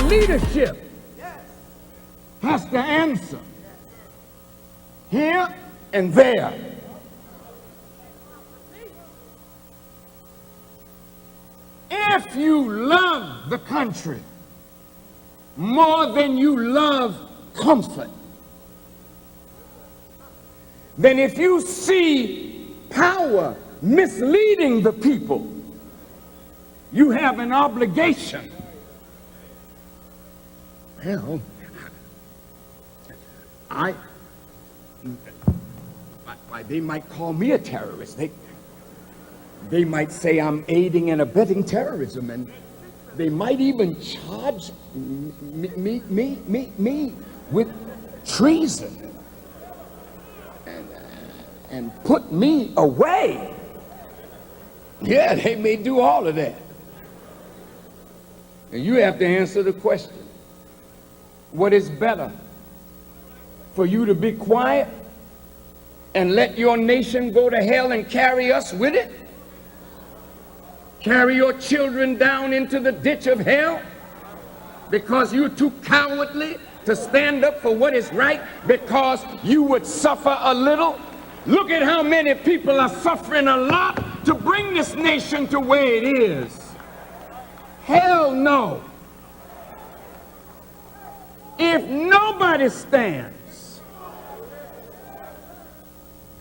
leadership has to answer here and there. If you love the country more than you love comfort, then if you see power misleading the people, you have an obligation. Well, they might call me a terrorist. They might say I'm aiding and abetting terrorism, and they might even charge me with treason and put me away. Yeah, they may do all of that. And you have to answer the question, what is better? For you to be quiet and let your nation go to hell and carry us with it? Carry your children down into the ditch of hell because you're too cowardly to stand up for what is right, because you would suffer a little? Look at how many people are suffering a lot to bring this nation to where it is. Hell no. If nobody stands,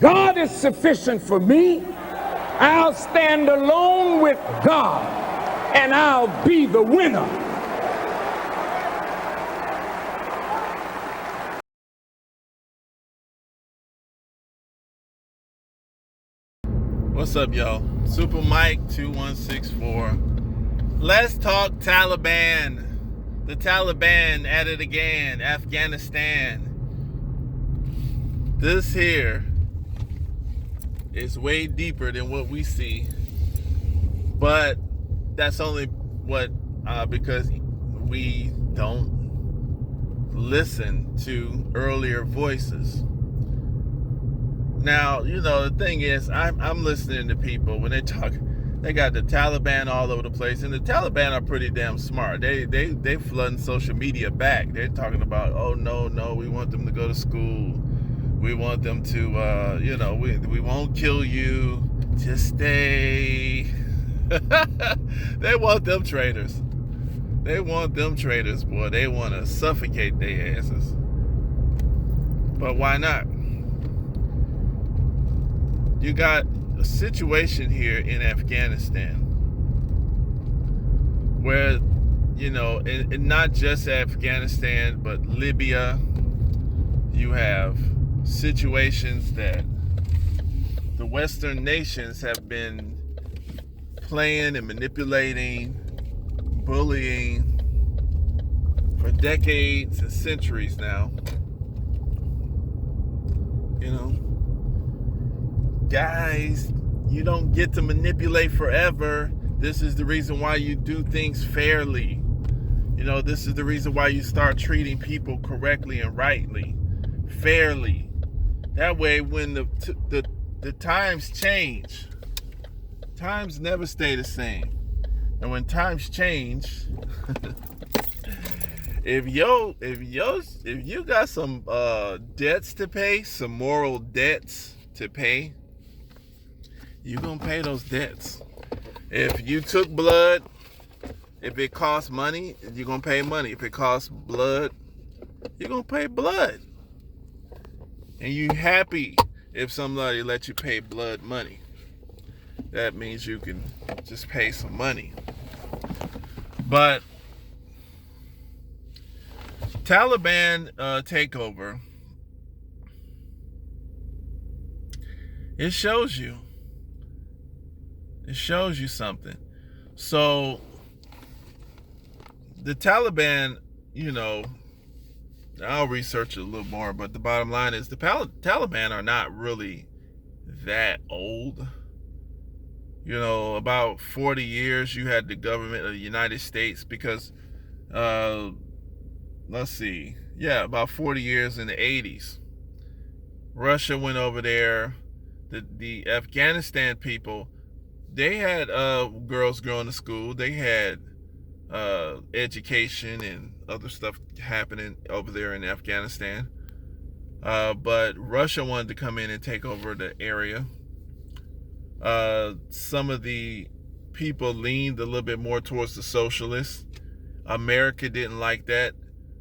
God is sufficient for me. I'll stand alone with God, and I'll be the winner. What's up, y'all? Super Mike 2164. Let's talk Taliban. The Taliban at it again. Afghanistan. This here is way deeper than what we see, but that's only because we don't listen to earlier voices. Now, the thing is, I'm listening to people when they talk. They got the Taliban all over the place, and the Taliban are pretty damn smart. They flooding social media back. They're talking about, oh no, we want them to go to school. We want them to, we won't kill you. Just stay. They want them traitors. They want them traitors, boy. They want to suffocate their asses. But why not? You got a situation here in Afghanistan where, and not just Afghanistan, but Libya, you have situations that the Western nations have been playing and manipulating, bullying for decades and centuries now. Guys, you don't get to manipulate forever. This is the reason why you do things fairly. This is the reason why you start treating people correctly and rightly, fairly. That way, when the times change, times never stay the same. And when times change, if you got some debts to pay, some moral debts to pay, you're going to pay those debts. If you took blood, if it costs money, you're going to pay money. If it costs blood, you're going to pay blood. And you happy if somebody let you pay blood money. That means you can just pay some money. But Taliban takeover, it shows you something. So the Taliban, I'll research it a little more, but the bottom line is the Taliban are not really that old. About 40 years you had the government of the United States, because about 40 years in the 80s. Russia went over there. The Afghanistan people, they had girls going to school. They had education and other stuff happening over there in Afghanistan. But Russia wanted to come in and take over the area. Some of the people leaned a little bit more towards the socialists. America didn't like that.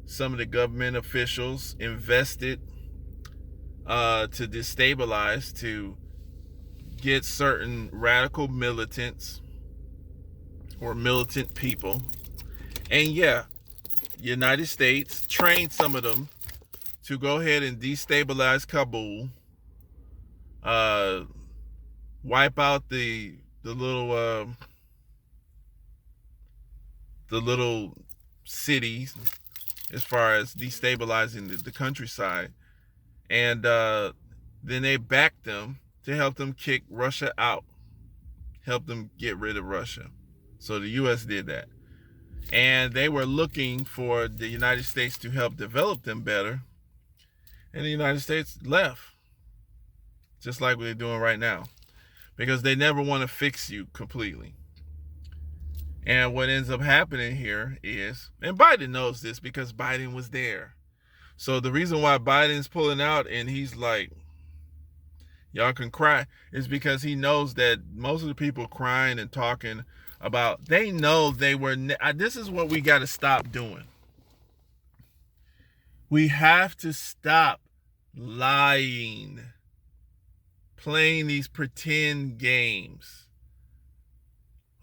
Some of the government officials invested to destabilize, to get certain radical militants or militant people. And yeah, the United States trained some of them to go ahead and destabilize Kabul, wipe out the little cities as far as destabilizing the countryside, and then they backed them to help them kick Russia out, help them get rid of Russia. So the U.S. did that, and they were looking for the United States to help develop them better, and the United States left, just like what they're doing right now, because they never want to fix you completely. And what ends up happening here is, and Biden knows this because Biden was there. So the reason why Biden's pulling out and he's like, y'all can cry, is because he knows that most of the people crying and talking about, they know they were, this is what we got to stop doing. We have to stop lying, playing these pretend games.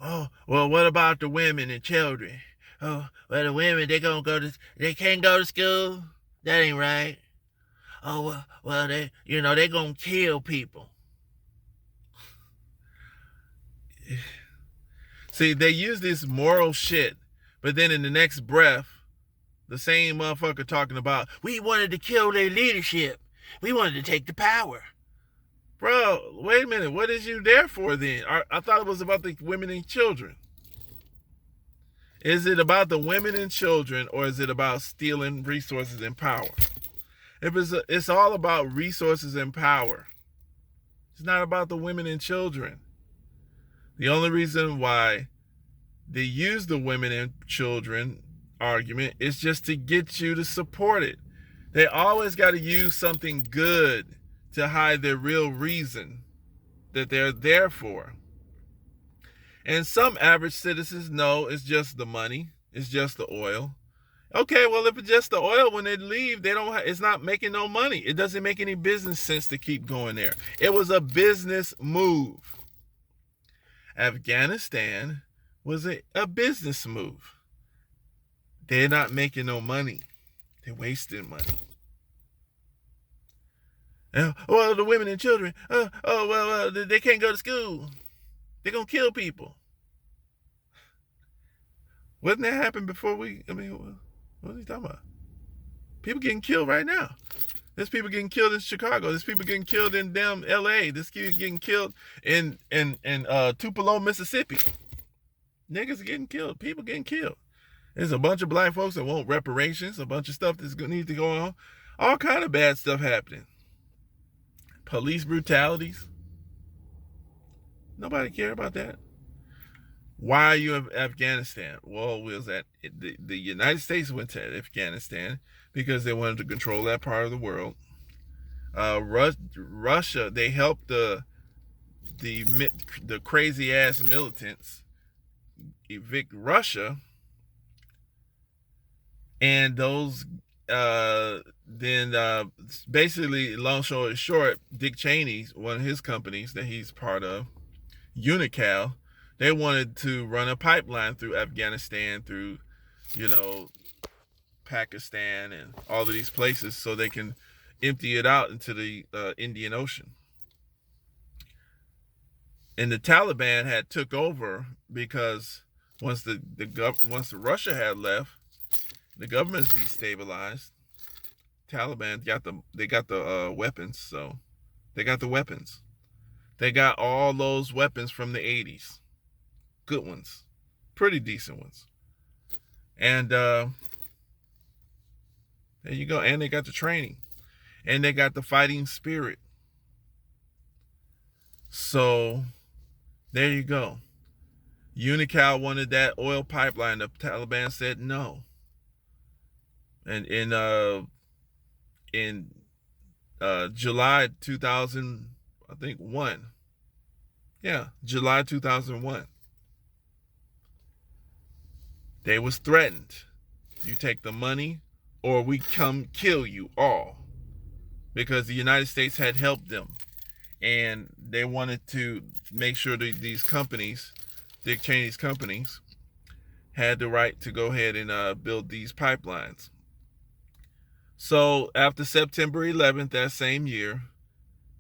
Oh, well, what about the women and children? Oh, well, the women, they can't go to school? That ain't right. Oh, well, they gonna kill people. See, they use this moral shit, but then in the next breath, the same motherfucker talking about, we wanted to kill their leadership. We wanted to take the power. Bro, wait a minute. What is you there for then? I thought it was about the women and children. Is it about the women and children, or is it about stealing resources and power? If it's all about resources and power. It's not about the women and children. The only reason why they use the women and children argument is just to get you to support it. They always got to use something good to hide their real reason that they're there for. And some average citizens know it's just the money, it's just the oil. Okay, well, if it's just the oil, when they leave, it's not making no money. It doesn't make any business sense to keep going there. It was a business move. Afghanistan was a business move. They're not making no money. They're wasting money. Well, the women and children, they can't go to school. They're going to kill people. Wouldn't that happen before what are you talking about? People getting killed right now. There's people getting killed in Chicago. There's people getting killed in damn L.A. There's people getting killed in Tupelo, Mississippi. Niggas getting killed. People getting killed. There's a bunch of black folks that want reparations. A bunch of stuff that's going to need to go on. All kind of bad stuff happening. Police brutalities. Nobody care about that. Why are you in Afghanistan? Well, the United States went to Afghanistan because they wanted to control that part of the world. Russia, they helped the crazy ass militants evict Russia, and those basically, long story short, Dick Cheney, one of his companies that he's part of, Unical, they wanted to run a pipeline through Afghanistan, through, Pakistan and all of these places so they can empty it out into the Indian Ocean. And the Taliban had took over because once Russia had left, the government's destabilized. Taliban got the weapons, so they got the weapons. They got all those weapons from the 80s. Good ones. Pretty decent ones. And there you go. And they got the training. And they got the fighting spirit. So there you go. Unical wanted that oil pipeline. The Taliban said no. And in July 2000, I think 1. Yeah, July 2001. They was threatened. You take the money or we come kill you all. Because the United States had helped them. And they wanted to make sure that these companies, Dick Cheney's companies, had the right to go ahead and build these pipelines. So after September 11th that same year,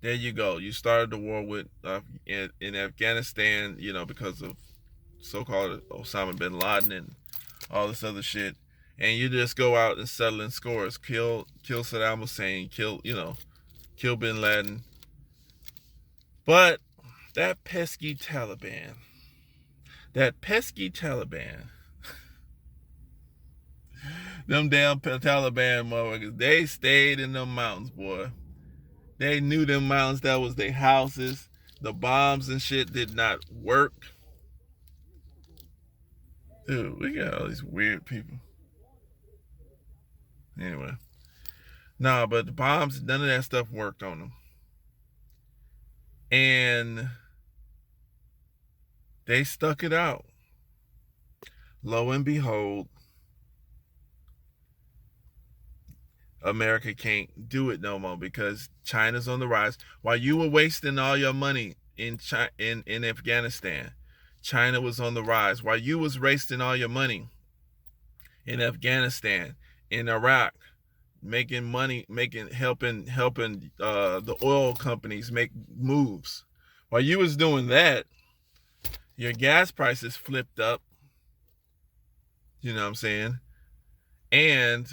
there you go. You started the war with in Afghanistan, because of so-called Osama bin Laden and all this other shit. And you just go out and settle in scores. Kill Saddam Hussein, kill bin Laden. But that pesky Taliban, them damn Taliban motherfuckers, they stayed in them mountains, boy. They knew them mountains, that was their houses. The bombs and shit did not work. Dude, we got all these weird people. Anyway. Nah, but the bombs, none of that stuff worked on them. And they stuck it out. Lo and behold, America can't do it no more because China's on the rise. While you were wasting all your money in Afghanistan, China was on the rise. While you was wasting all your money in Afghanistan, in Iraq, making money, helping the oil companies make moves. While you was doing that, your gas prices flipped up. You know what I'm saying? And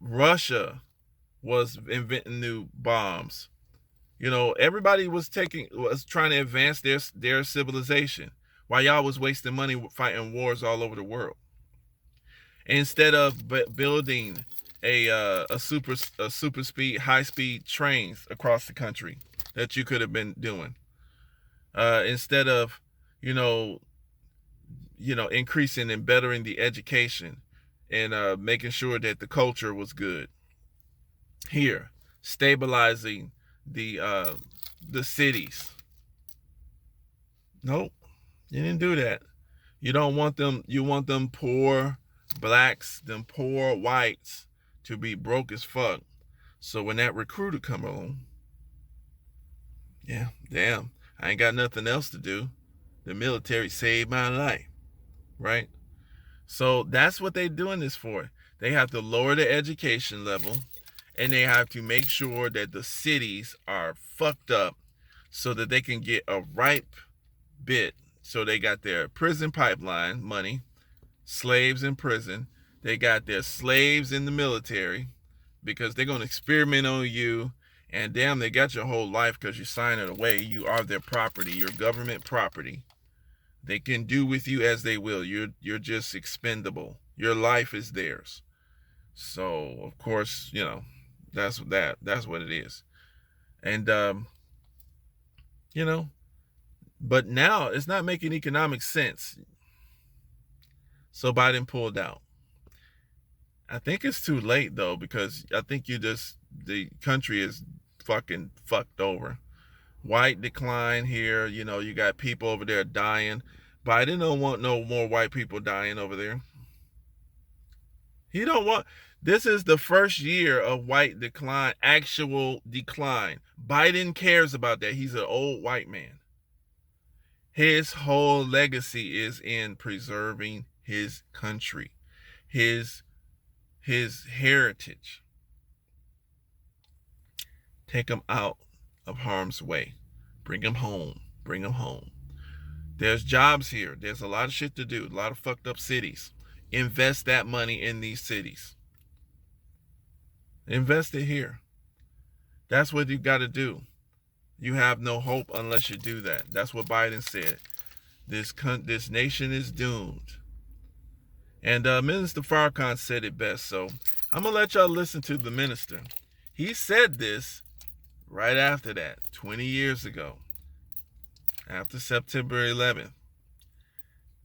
Russia was inventing new bombs. Everybody was trying to advance their civilization while y'all was wasting money fighting wars all over the world. Instead of building a super speed, high speed trains across the country that you could have been doing, instead of increasing and bettering the education and making sure that the culture was good. Here, stabilizing the cities. Nope, you didn't do that. You don't want them. You want them poor blacks, them poor whites, to be broke as fuck. So when that recruiter come along, yeah, damn, I ain't got nothing else to do. The military saved my life, right? So that's what they're doing this for. They have to lower the education level, and they have to make sure that the cities are fucked up so that they can get a ripe bit. So they got their prison pipeline money, slaves in prison. They got their slaves in the military because they're going to experiment on you. And damn, they got your whole life because you sign it away. You are their property, your government property. They can do with you as they will. You're just expendable. Your life is theirs. So of course, that's what it is. And but now it's not making economic sense. So Biden pulled out. I think it's too late though, because I think the country is fucking fucked over. White decline here, you got people over there dying. Biden don't want no more white people dying over there. He don't want. This is the first year of white decline, actual decline. Biden cares about that. He's an old white man. His whole legacy is in preserving his country, his heritage. Take him out of harm's way. Bring him home. Bring him home. There's jobs here. There's a lot of shit to do. A lot of fucked up cities. Invest that money in these cities. Invest it here. That's what you got to do. You have no hope unless you do that. That's what Biden said. This nation is doomed. And Minister Farrakhan said it best. So I'm going to let y'all listen to the minister. He said this right after that, 20 years ago. after September 11th.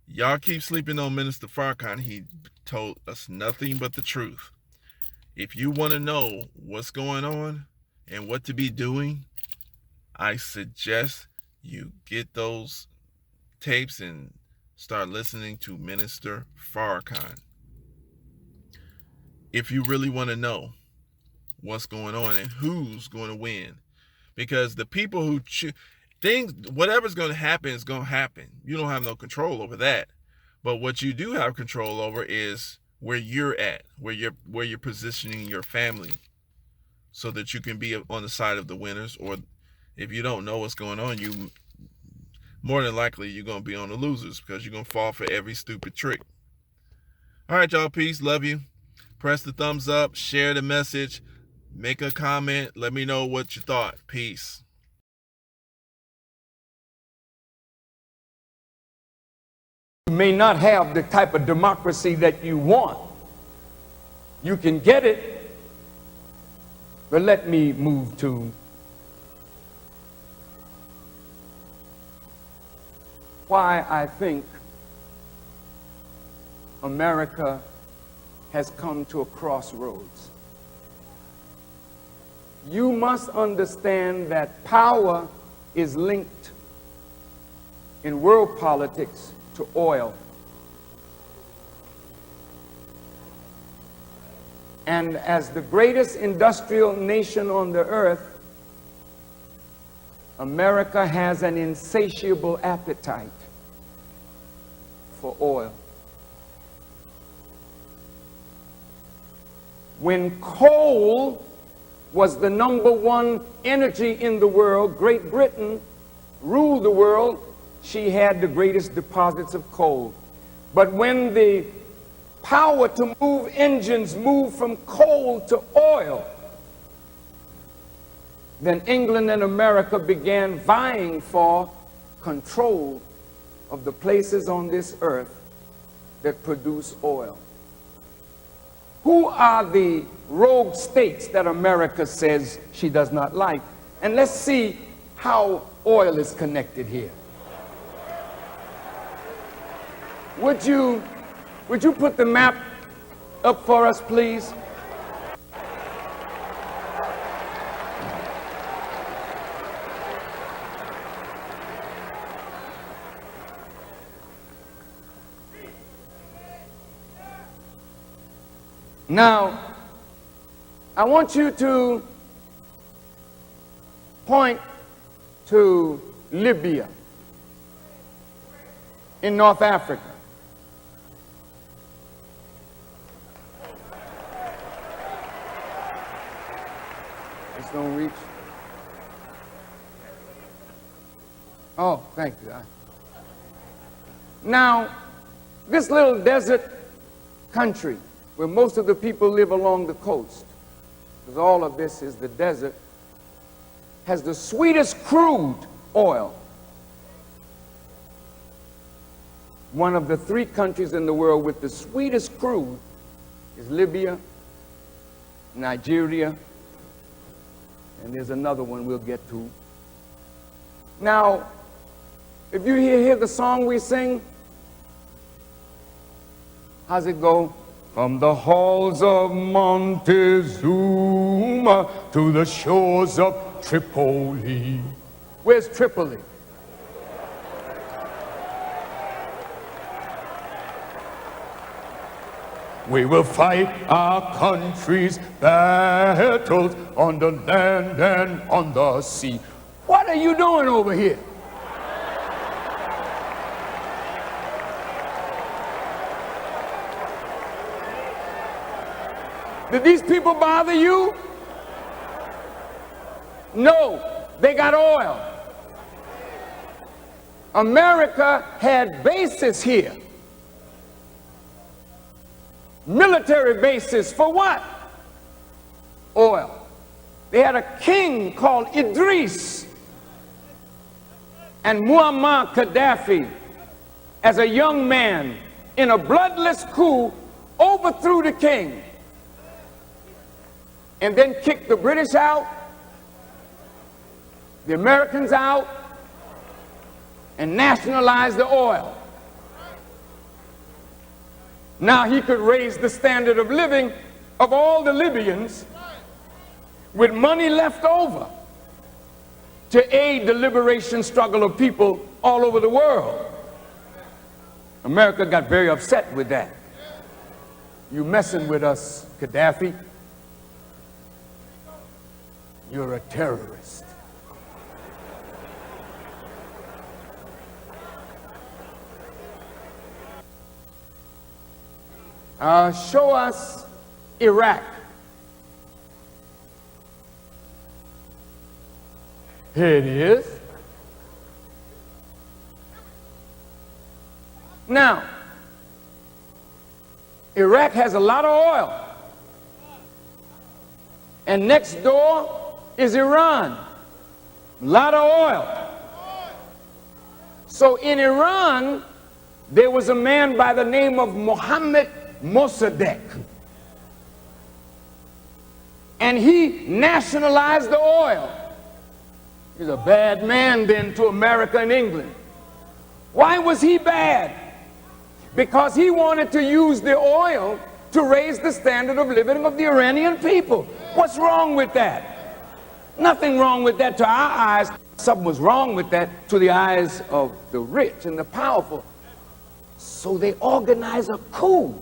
Y'all keep sleeping on Minister Farrakhan. He told us nothing but the truth. If you want to know what's going on and what to be doing, I suggest you get those tapes and start listening to Minister Farrakhan. If you really want to know what's going on and who's going to win. Because the people who whatever's going to happen is going to happen. You don't have no control over that. But what you do have control over is where you're at, where you're positioning your family so that you can be on the side of the winners. Or if you don't know what's going on, you more than likely you're going to be on the losers because you're going to fall for every stupid trick. All right, y'all. Peace. Love you. Press the thumbs up. Share the message. Make a comment. Let me know what you thought. Peace. You may not have the type of democracy that you want. You can get it, but let me move to why I think America has come to a crossroads. You must understand that power is linked in world politics to oil. And as the greatest industrial nation on the earth, America has an insatiable appetite for oil. When coal was the #1 energy in the world, Great Britain ruled the world. She had the greatest deposits of coal. But when the power to move engines moved from coal to oil, then England and America began vying for control of the places on this earth that produce oil. Who are the rogue states that America says she does not like? And let's see how oil is connected here. Would you put the map up for us, please? Now, I want you to point to Libya in North Africa. This don't reach. Oh, thank you. Now, this little desert country where most of the people live along the coast, because all of this is the desert, has the sweetest crude oil. One of the 3 countries in the world with the sweetest crude is Libya, Nigeria, and there's another one we'll get to. Now, if you hear the song we sing, how's it go? From the halls of Montezuma to the shores of Tripoli. Where's Tripoli? We will fight our country's battles on the land and on the sea. What are you doing over here? Did these people bother you? No, they got oil. America had bases here. Military bases for what? Oil. They had a king called Idris. And Muammar Gaddafi, as a young man, in a bloodless coup, overthrew the king. And then kicked the British out, the Americans out, and nationalize the oil. Now he could raise the standard of living of all the Libyans with money left over to aid the liberation struggle of people all over the world. America got very upset with that. You messing with us, Gaddafi? You're a terrorist. Show us Iraq. Here it is. Now, Iraq has a lot of oil. And next door is Iran. A lot of oil. So in Iran, there was a man by the name of Mohammed Mossadegh. And he nationalized the oil. He's a bad man then to America and England. Why was he bad? Because he wanted to use the oil to raise the standard of living of the Iranian people. What's wrong with that? Nothing wrong with that to our eyes. Something was wrong with that to the eyes of the rich and the powerful. So they organized a coup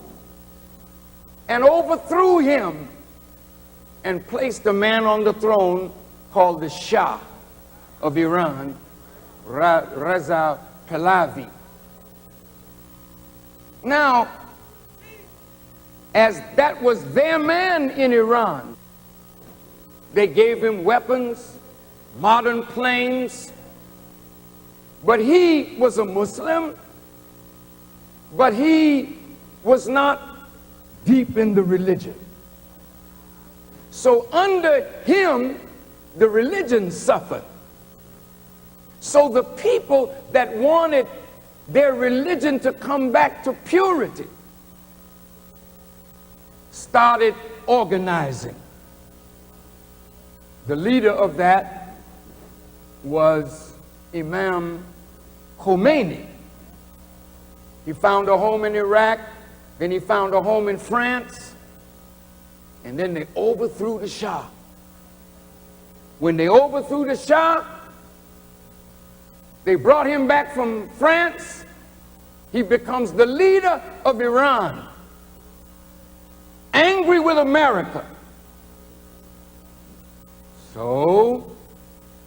and overthrew him and placed a man on the throne called the Shah of Iran, Reza Pahlavi. Now, as that was their man in Iran, they gave him weapons, modern planes, but he was a Muslim, but he was not deep in the religion. So under him, the religion suffered. So the people that wanted their religion to come back to purity started organizing. The leader of that was Imam Khomeini. He found a home in Iraq, then he found a home in France, and then they overthrew the Shah. When they overthrew the Shah, they brought him back from France. He becomes the leader of Iran, angry with America. So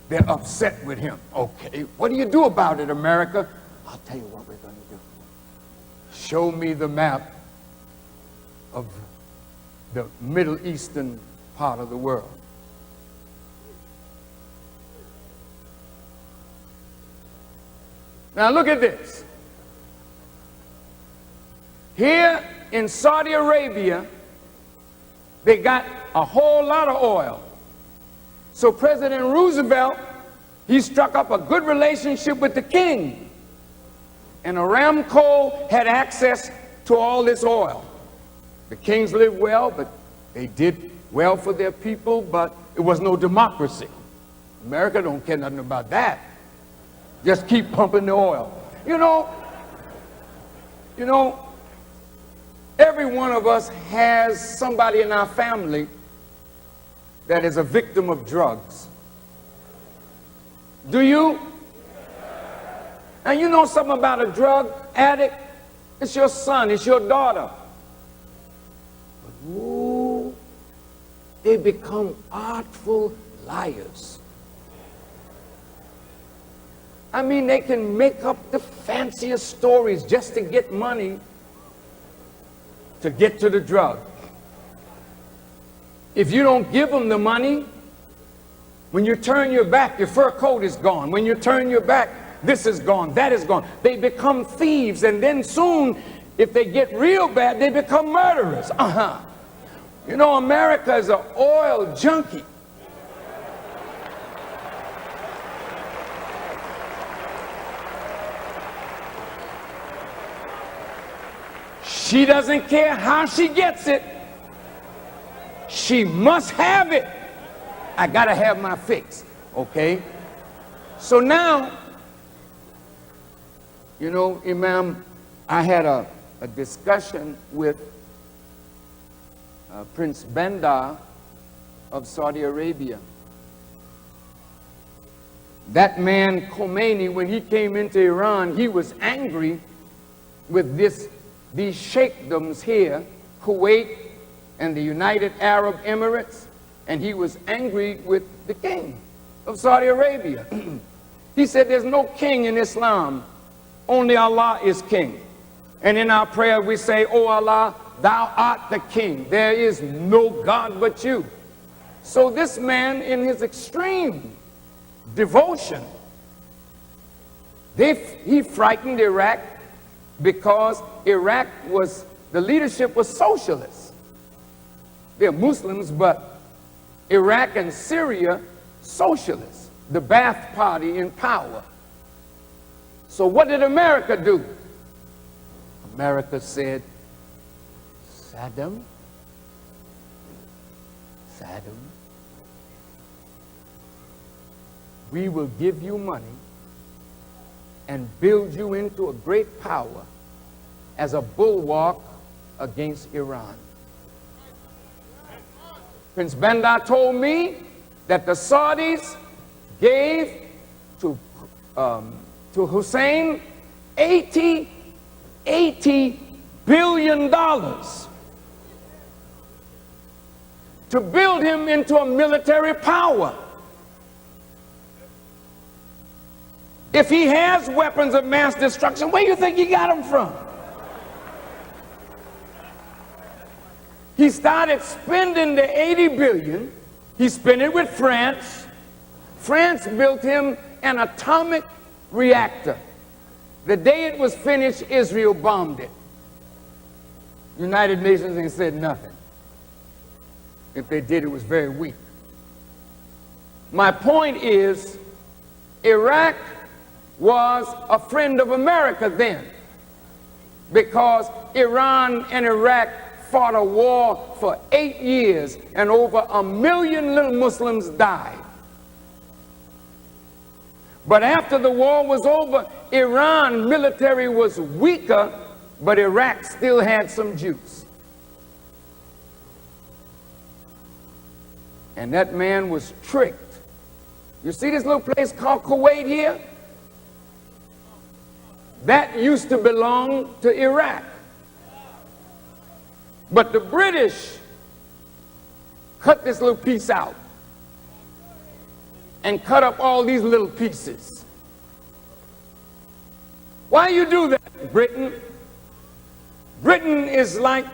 they're upset with him. Okay, what do you do about it, America? I'll tell you what we're going to do. Show me the map of the Middle Eastern part of the world. Now look at this. Here in Saudi Arabia, they got a whole lot of oil. So President Roosevelt, he struck up a good relationship with the king. And Aramco had access to all this oil. The kings lived well, but they did well for their people, but it was no democracy. America don't care nothing about that. Just keep pumping the oil. You know, every one of us has somebody in our family that is a victim of drugs. Do you? And you know something about a drug addict? It's your son, it's your daughter. But ooh, they become artful liars. I mean, they can make up the fanciest stories just to get money to get to the drug. If you don't give them the money, when you turn your back, your fur coat is gone. When you turn your back, this is gone, that is gone. They become thieves, and then soon, if they get real bad, they become murderers. You know, America is an oil junkie. She doesn't care how she gets it. She must have it. I gotta have my fix, okay? So now, You know, Imam, I had a discussion with Prince Bandar of Saudi Arabia. That man Khomeini, when he came into Iran, he was angry with these sheikdoms here, Kuwait and the United Arab Emirates, and he was angry with the king of Saudi Arabia. He said, there's no king in Islam, only Allah is king. And in our prayer we say, "O Allah, thou art the king. There is no God but you." So this man, in his extreme devotion, he frightened Iraq because Iraq the leadership was socialist. They're Muslims, but Iraq and Syria, socialists, the Ba'ath Party in power. So what did America do? America said, Saddam, we will give you money and build you into a great power as a bulwark against Iran. Prince Bandar told me that the Saudis gave to Hussein $80 billion to build him into a military power. If he has weapons of mass destruction, where do you think he got them from? He started spending the 80 billion. He spent it with France. France built him an atomic reactor. The day it was finished, Israel bombed it. United Nations ain't said nothing. If they did, it was very weak. My point is, Iraq was a friend of America then, because Iran and Iraq fought a war for 8 years and over 1 million little Muslims died. But after the war was over, Iran military was weaker, but Iraq still had some juice. And that man was tricked. You see this little place called Kuwait here? That used to belong to Iraq. But the British cut this little piece out and cut up all these little pieces. Why you do that, Britain? Britain is like,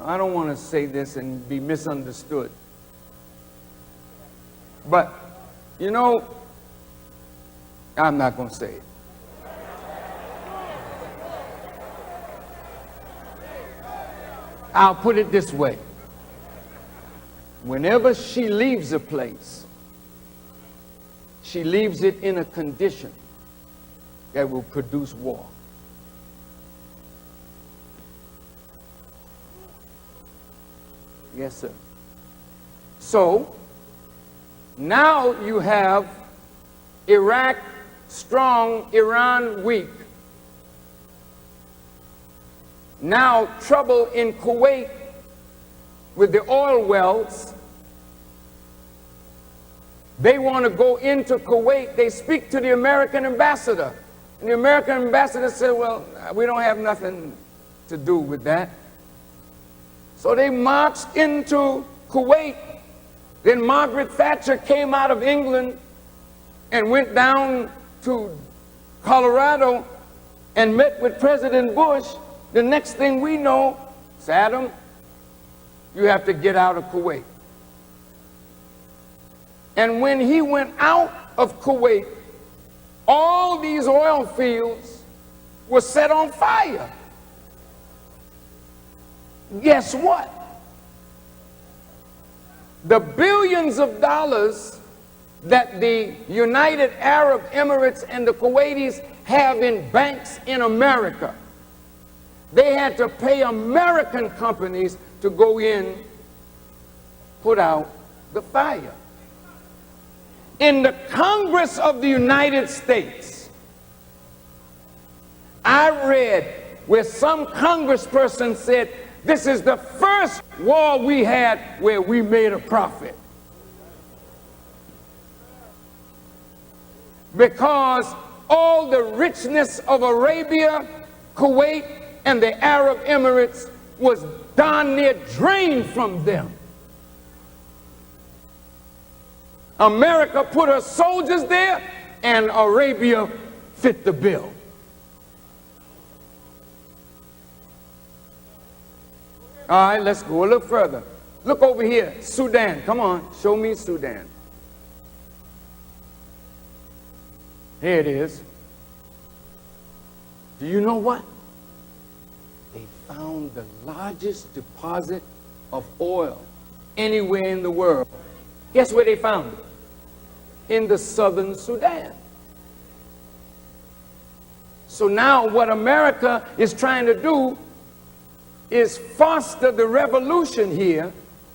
I don't want to say this and be misunderstood, but you know, I'm not going to say it. I'll put it this way. Whenever she leaves a place, she leaves it in a condition that will produce war. Yes, sir. So, now you have Iraq strong, Iran weak. Now trouble in Kuwait with the oil wells. They want to go into Kuwait. They speak to the American ambassador. And the American ambassador said, well, we don't have nothing to do with that. So they marched into Kuwait. Then Margaret Thatcher came out of England and went down to Colorado and met with President Bush. The next thing we know, Saddam, you have to get out of Kuwait. And when he went out of Kuwait, all these oil fields were set on fire. Guess what? The billions of dollars that the United Arab Emirates and the Kuwaitis have in banks in America, they had to pay American companies to go in, put out the fire. In the Congress of the United States, I read where some congressperson said, this is the first war we had where we made a profit. Because all the richness of Arabia, Kuwait, and the Arab Emirates was darn near drained from them. America put her soldiers there, and Arabia fit the bill. All right, let's go a little further. Look over here, Sudan. Come on, show me Sudan. Here it is. Do you know what? They found the largest deposit of oil anywhere in the world. Guess where they found it? In the southern Sudan. So now what America is trying to do is foster the revolution here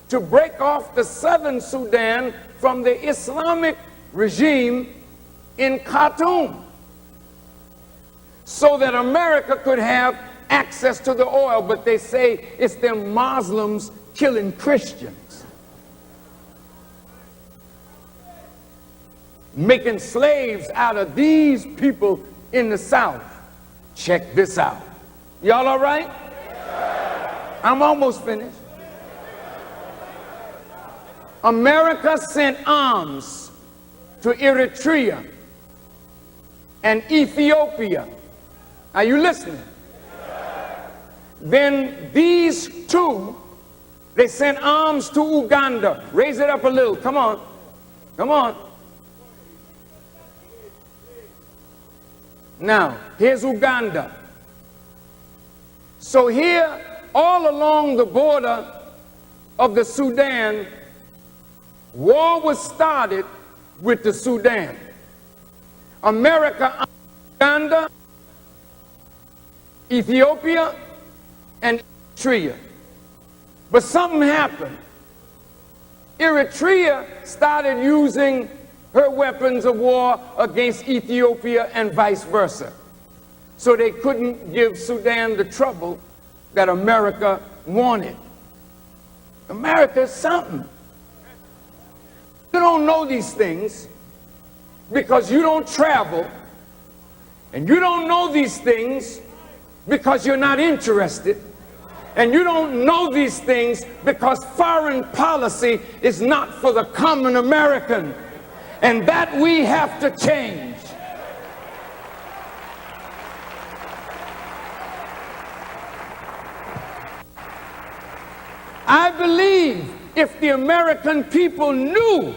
to break off the southern Sudan from the Islamic regime in Khartoum, so that America could have access to the oil. But they say it's them Muslims killing Christians, making slaves out of these people in the South. Check this out. Y'all all right? I'm almost finished. America sent arms to Eritrea and Ethiopia. Are you listening? Then these two, they sent arms to Uganda. Raise it up a little. Come on. Come on. Now, here's Uganda. So here, all along the border of the Sudan, war was started with the Sudan. America, Uganda, Ethiopia, and Eritrea. But something happened. Eritrea started using her weapons of war against Ethiopia and vice versa. So they couldn't give Sudan the trouble that America wanted. America is something. You don't know these things because you don't travel, and you don't know these things because you're not interested, and you don't know these things because foreign policy is not for the common American, and that we have to change. I believe if the American people knew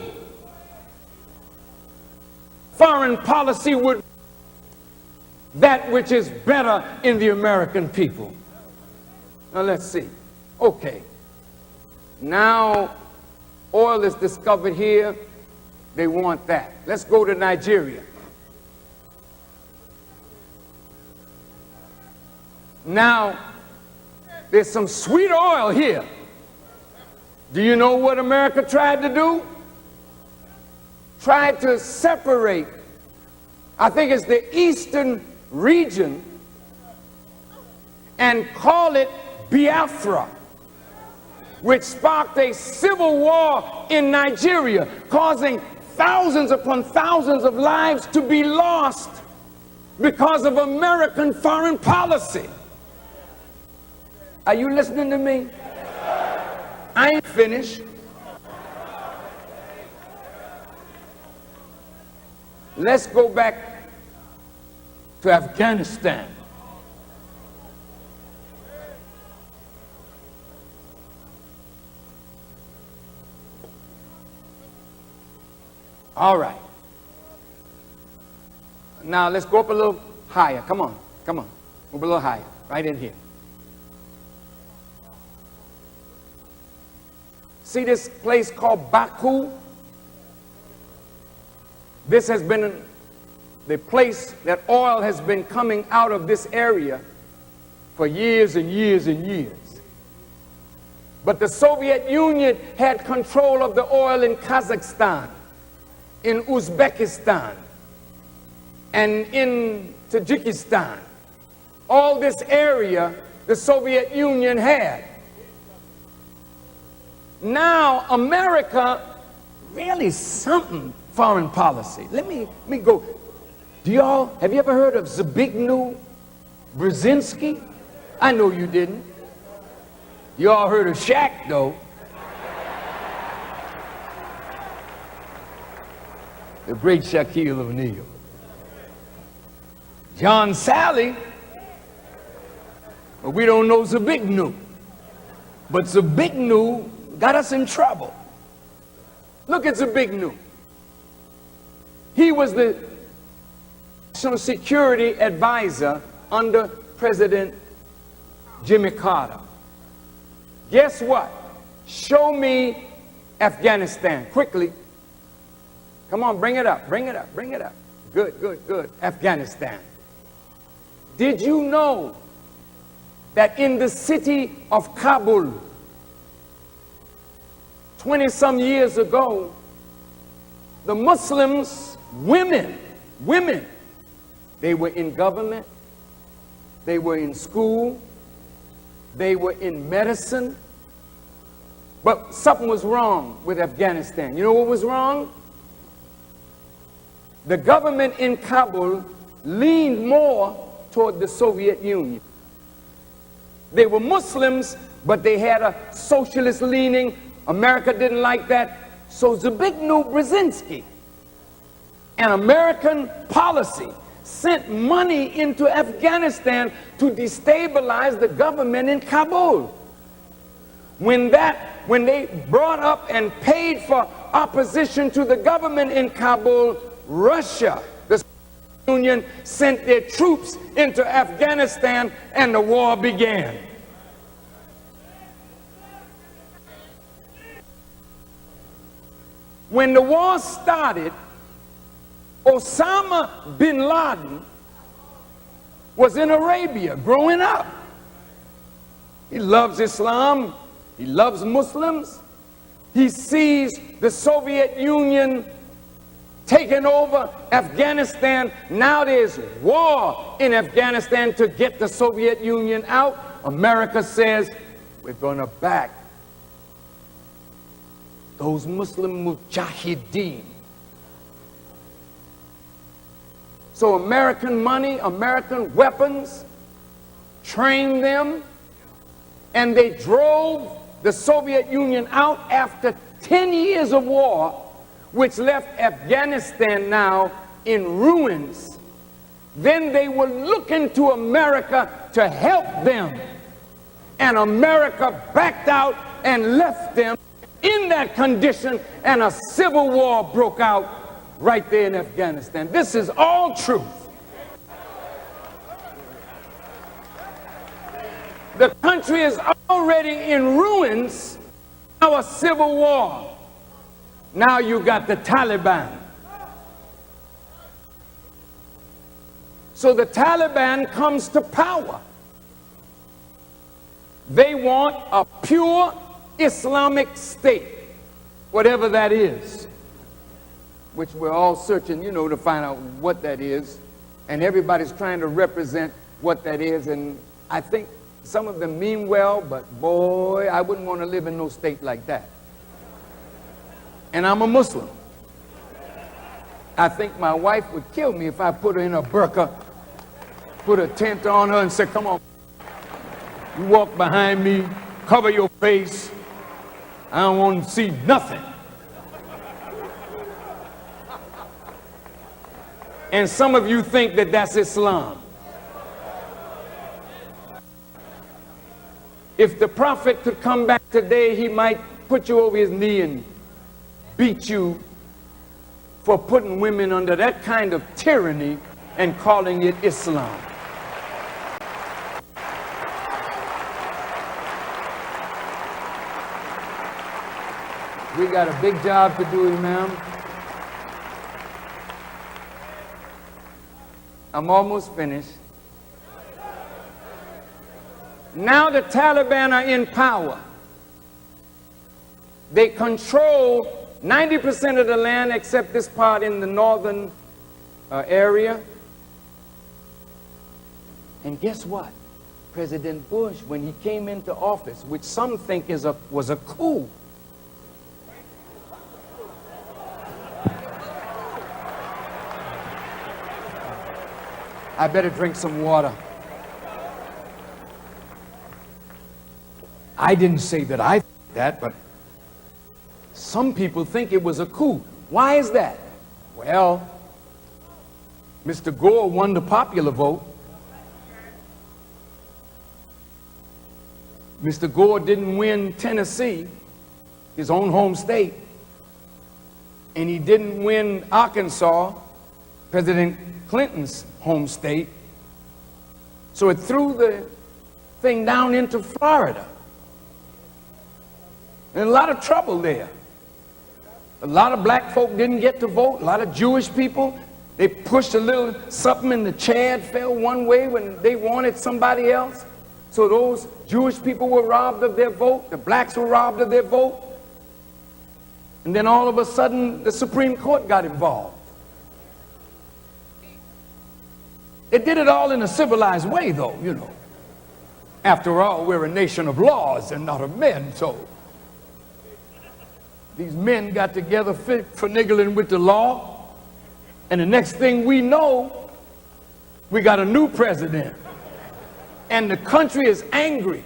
foreign policy would that which is better in the American people. Now let's see. Okay. Now oil is discovered here. They want that. Let's go to Nigeria. Now there's some sweet oil here. Do you know what America tried to do? Tried to separate, I think it's the eastern region, and call it Biafra, which sparked a civil war in Nigeria, causing thousands upon thousands of lives to be lost because of American foreign policy. Are you listening to me? I ain't finished. Let's go back to Afghanistan. All right. Now let's go up a little higher. Come on, come on. Go up a little higher, right in here. See this place called Baku? This has been the place that oil has been coming out of this area for years and years and years. But the Soviet Union had control of the oil in Kazakhstan, in Uzbekistan, and in Tajikistan. all this area the Soviet Union had. Now, America really something foreign policy. Let me go. Have you ever heard of Zbigniew Brzezinski? I know you didn't. You all heard of Shaq, though. The great Shaquille O'Neal. John Sally, but we don't know Zbigniew. But Zbigniew got us in trouble. Look at Zbigniew. He was the national security advisor under President Jimmy Carter. Guess what? Show me Afghanistan quickly. Come on, bring it up, bring it up, bring it up. Good, good, good. Afghanistan. Did you know that in the city of Kabul, 20-some years ago, the Muslims, women, they were in government, they were in school, they were in medicine, but something was wrong with Afghanistan. You know what was wrong? The government in Kabul leaned more toward the Soviet Union. They were Muslims, but they had a socialist leaning. America didn't like that. So Zbigniew Brzezinski, an American policy, sent money into Afghanistan to destabilize the government in Kabul. When they brought up and paid for opposition to the government in Kabul, Russia, the Soviet Union, sent their troops into Afghanistan and the war began. When the war started, Osama bin Laden was in Arabia growing up. He loves Islam. He loves Muslims. He sees the Soviet Union taking over Afghanistan. Now there's war in Afghanistan to get the Soviet Union out. America says, we're going to back those Muslim mujahideen. So American money, American weapons, trained them, and they drove the Soviet Union out after 10 years of war, which left Afghanistan now in ruins. Then they were looking to America to help them, and America backed out and left them in that condition, and a civil war broke out right there in Afghanistan. This is all truth. The country is already in ruins. Now a civil war. Now you got the Taliban. So the Taliban comes to power. They want a pure Islamic state, whatever that is, which we're all searching, to find out what that is. And everybody's trying to represent what that is. And I think some of them mean well, but boy, I wouldn't want to live in no state like that. And I'm a Muslim. I think my wife would kill me if I put her in a burqa, put a tent on her and say, come on, you walk behind me, cover your face. I don't want to see nothing. And some of you think that that's Islam. If the prophet could come back today, he might put you over his knee and beat you for putting women under that kind of tyranny and calling it Islam. We got a big job to do, Imam. I'm almost finished. Now the Taliban are in power. They control 90% of the land except this part in the northern area. And guess what? President Bush, when he came into office, which some think was a coup. I better drink some water. I didn't say that I think that, but some people think it was a coup. Why is that? Well, Mr. Gore won the popular vote. Mr. Gore didn't win Tennessee, his own home state, and he didn't win Arkansas, President Clinton's home state. So it threw the thing down into Florida. And a lot of trouble there. A lot of black folk didn't get to vote. A lot of Jewish people, they pushed a little something and the Chad fell one way when they wanted somebody else. So those Jewish people were robbed of their vote. The blacks were robbed of their vote. And then all of a sudden, the Supreme Court got involved. They did it all in a civilized way, though, you know. After all, we're a nation of laws and not of men, so these men got together finagling with the law, and the next thing we know, we got a new president. And the country is angry.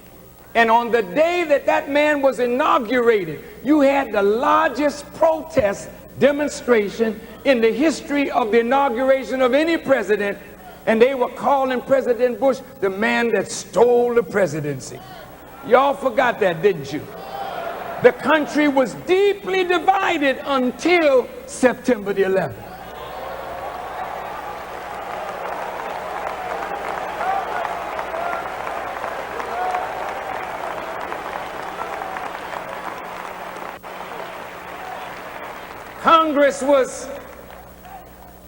And on the day that that man was inaugurated, you had the largest protest demonstration in the history of the inauguration of any president. And they were calling President Bush the man that stole the presidency. Y'all forgot that, didn't you? The country was deeply divided until September the 11th. Congress was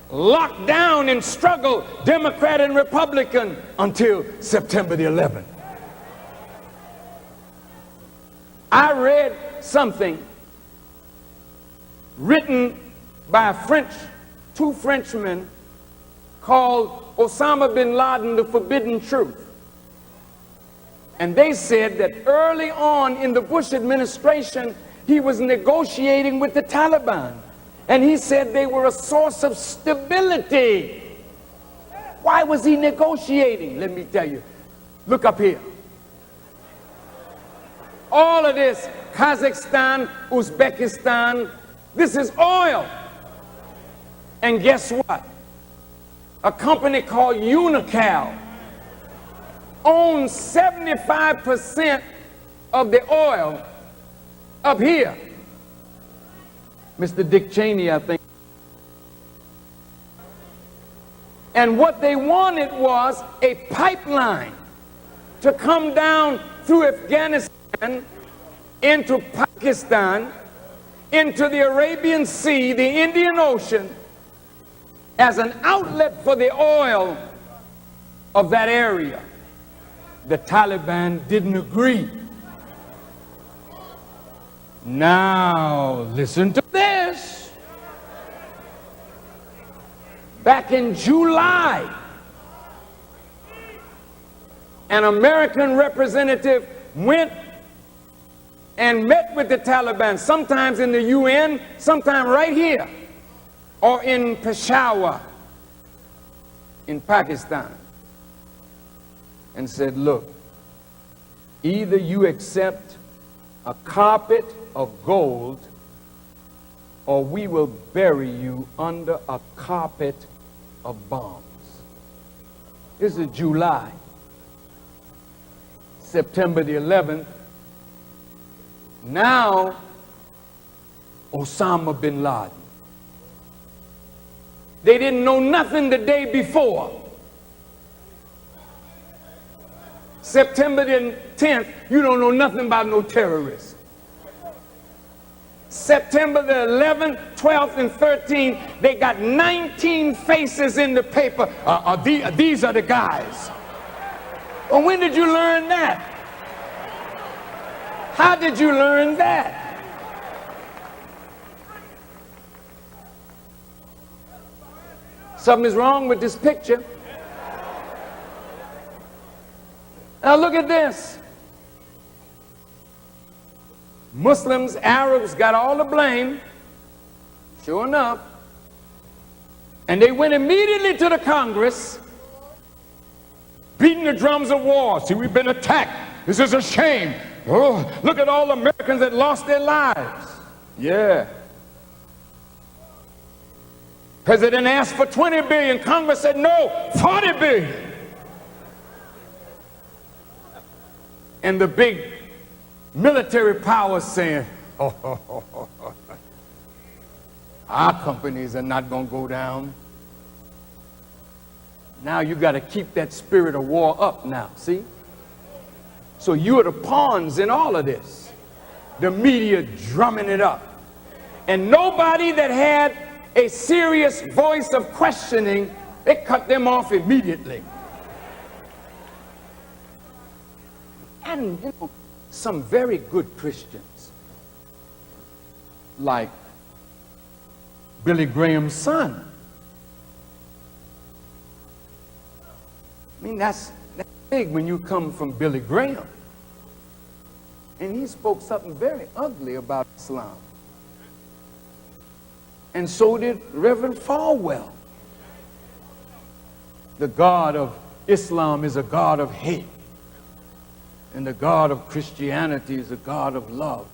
locked down and struggled, Democrat and Republican, until September the 11th. I read something written by two Frenchmen called Osama bin Laden, The Forbidden Truth. And they said that early on in the Bush administration, he was negotiating with the Taliban. And he said they were a source of stability. Why was he negotiating? Let me tell you. Look up here. All of this, Kazakhstan, Uzbekistan, this is oil. And guess what? A company called Unocal owns 75% of the oil up here. Mr. Dick Cheney, I think. And what they wanted was a pipeline to come down through Afghanistan into Pakistan, into the Arabian Sea, the Indian Ocean, as an outlet for the oil of that area. The Taliban didn't agree. Now, listen to this. Back in July, an American representative went and met with the Taliban, sometimes in the UN, sometimes right here, or in Peshawar, in Pakistan, and said, look, either you accept a carpet of gold, or we will bury you under a carpet of bombs. This is July. September the 11th. Now, Osama bin Laden. They didn't know nothing the day before. September the 10th, you don't know nothing about no terrorists. September the 11th, 12th, and 13th, they got 19 faces in the paper. These are the guys. Well, when did you learn that? How did you learn that? Something is wrong with this picture. Now look at this. Muslims, Arabs got all the blame, sure enough. And they went immediately to the Congress, beating the drums of war. See, we've been attacked. This is a shame. Oh, look at all the Americans that lost their lives. Yeah. President asked for 20 billion. Congress said no, 40 billion. And the big military powers saying, our companies are not going to go down. Now you got to keep that spirit of war up now, see? So you are the pawns in all of this. The media drumming it up. And nobody that had a serious voice of questioning, they cut them off immediately. And you know, some very good Christians, like Billy Graham's son. I mean, that's big when you come from Billy Graham. And he spoke something very ugly about Islam. And so did Reverend Falwell. The God of Islam is a God of hate. And the God of Christianity is a God of love.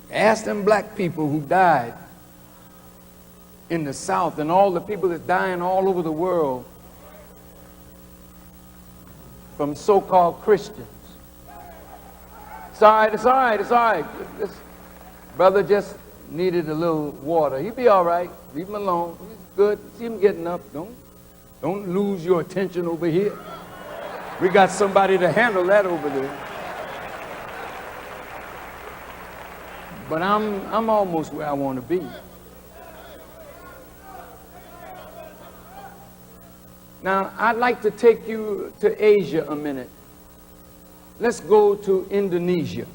Ask them black people who died in the South and all the people that dying all over the world from so-called Christians. It's all right, it's all right, it's all right. This brother just needed a little water. He'll be all right. Leave him alone. He's good. See him getting up. Don't lose your attention over here. We got somebody to handle that over there. But I'm almost where I want to be. Now, I'd like to take you to Asia a minute. Let's go to Indonesia.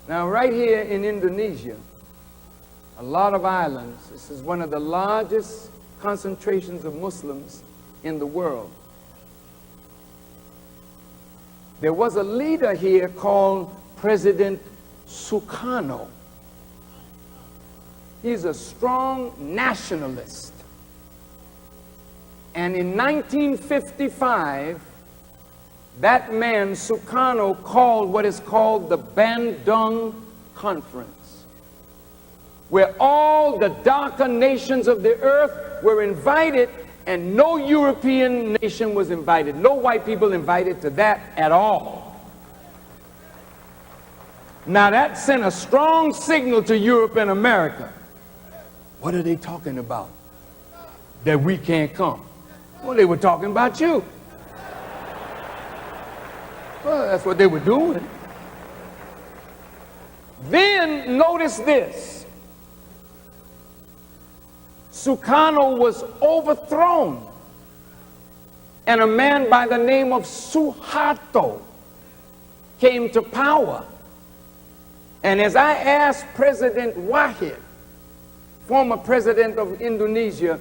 Now, right here in Indonesia, a lot of islands, this is one of the largest concentrations of Muslims in the world. There was a leader here called President Sukarno. He's a strong nationalist. And in 1955, that man, Sukarno, called what is called the Bandung Conference, where all the darker nations of the earth were invited, and no European nation was invited. No white people invited to that at all. Now that sent a strong signal to Europe and America. What are they talking about? That we can't come. Well, they were talking about you. Well, that's what they were doing. Then notice this. Sukarno was overthrown, and a man by the name of Suharto came to power. And as I asked President Wahid, former president of Indonesia,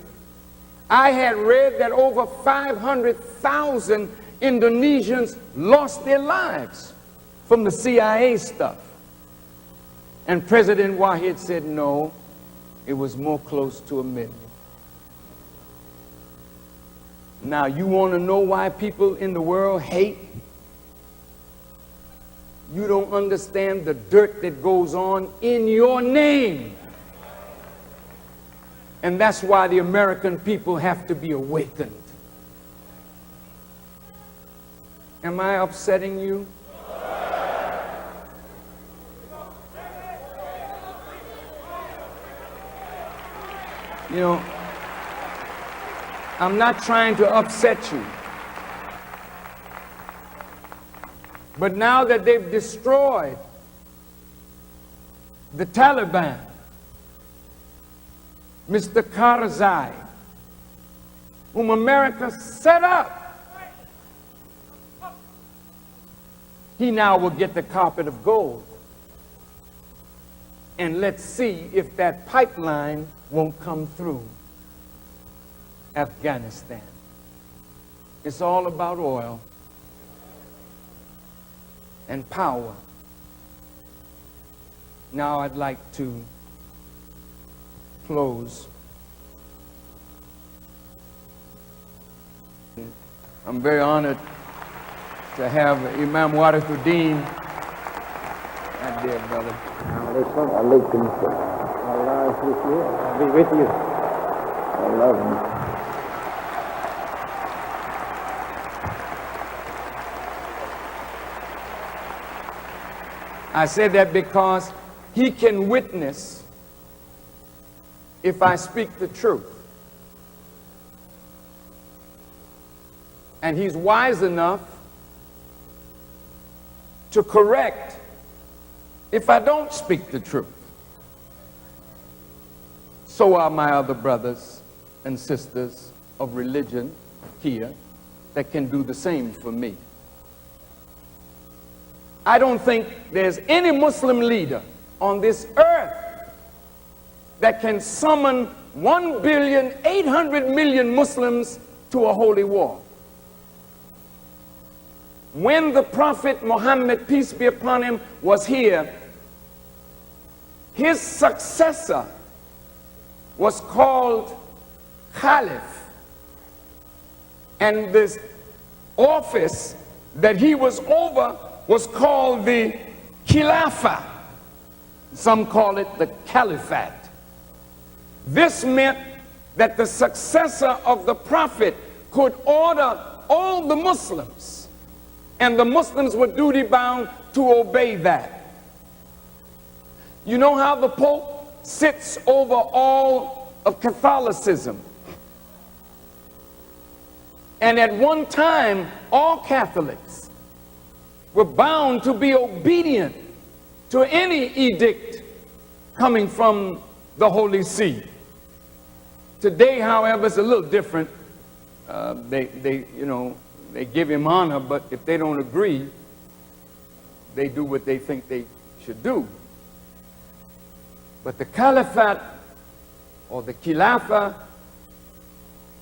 I had read that over 500,000 Indonesians lost their lives from the CIA stuff. And President Wahid said, no, it was more close to 1 million. Now, you want to know why people in the world hate? You don't understand the dirt that goes on in your name. And that's why the American people have to be awakened. Am I upsetting you? You know, I'm not trying to upset you. But now that they've destroyed the Taliban, Mr. Karzai, whom America set up, he now will get the carpet of gold. And let's see if that pipeline won't come through. Afghanistan. It's all about oil and power. Now I'd like to close. I'm very honored to have Imam Warithuddin. My dear brother. Alaikum salam. Allah is with you. I'll be with you. I love him. I say that because he can witness if I speak the truth. And he's wise enough to correct if I don't speak the truth. So are my other brothers and sisters of religion here that can do the same for me. I don't think there's any Muslim leader on this earth that can summon 1,800,000,000 Muslims to a holy war. When the Prophet Muhammad, peace be upon him, was here, his successor was called Caliph. And this office that he was over was called the Khilafah. Some call it the Caliphate. This meant that the successor of the Prophet could order all the Muslims, and the Muslims were duty bound to obey that. You know how the Pope sits over all of Catholicism? And at one time, all Catholics were bound to be obedient to any edict coming from the Holy See. Today, however, it's a little different. They give him honor, but if they don't agree, they do what they think they should do. But the Caliphate or the Khilafah,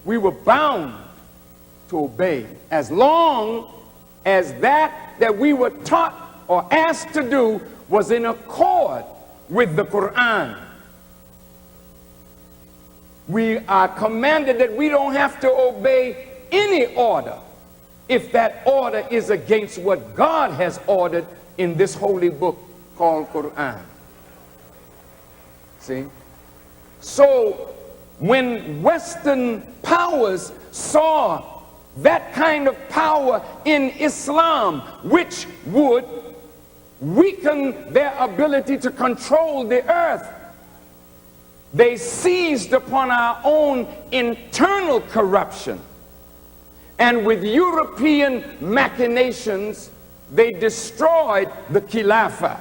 we were bound to obey as long as that we were taught or asked to do was in accord with the Quran. We are commanded that we don't have to obey any order if that order is against what God has ordered in this holy book called Quran. See? So when Western powers saw that kind of power in Islam, which would weaken their ability to control the earth, they seized upon our own internal corruption. And with European machinations, they destroyed the Khilafah.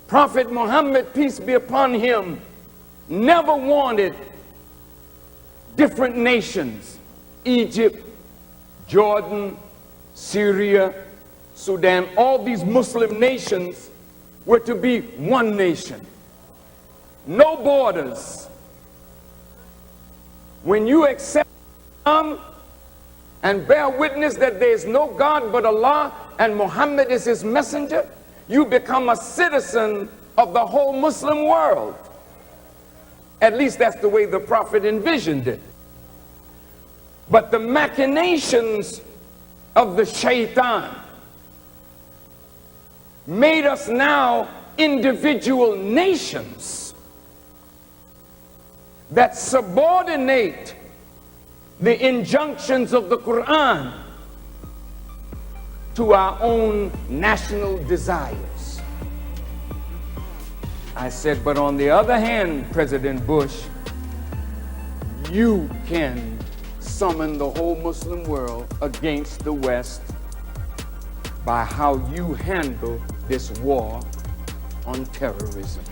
Prophet Muhammad, peace be upon him, never wanted different nations. Egypt, Jordan, Syria, Sudan, all these Muslim nations were to be one nation. No borders. When you accept Islam and bear witness that there is no God but Allah and Muhammad is his messenger, you become a citizen of the whole Muslim world. At least that's the way the Prophet envisioned it. But the machinations of the shaitan made us now individual nations that subordinate the injunctions of the Quran to our own national desires. I said, but on the other hand, President Bush, you can summon the whole Muslim world against the West by how you handle this war on terrorism.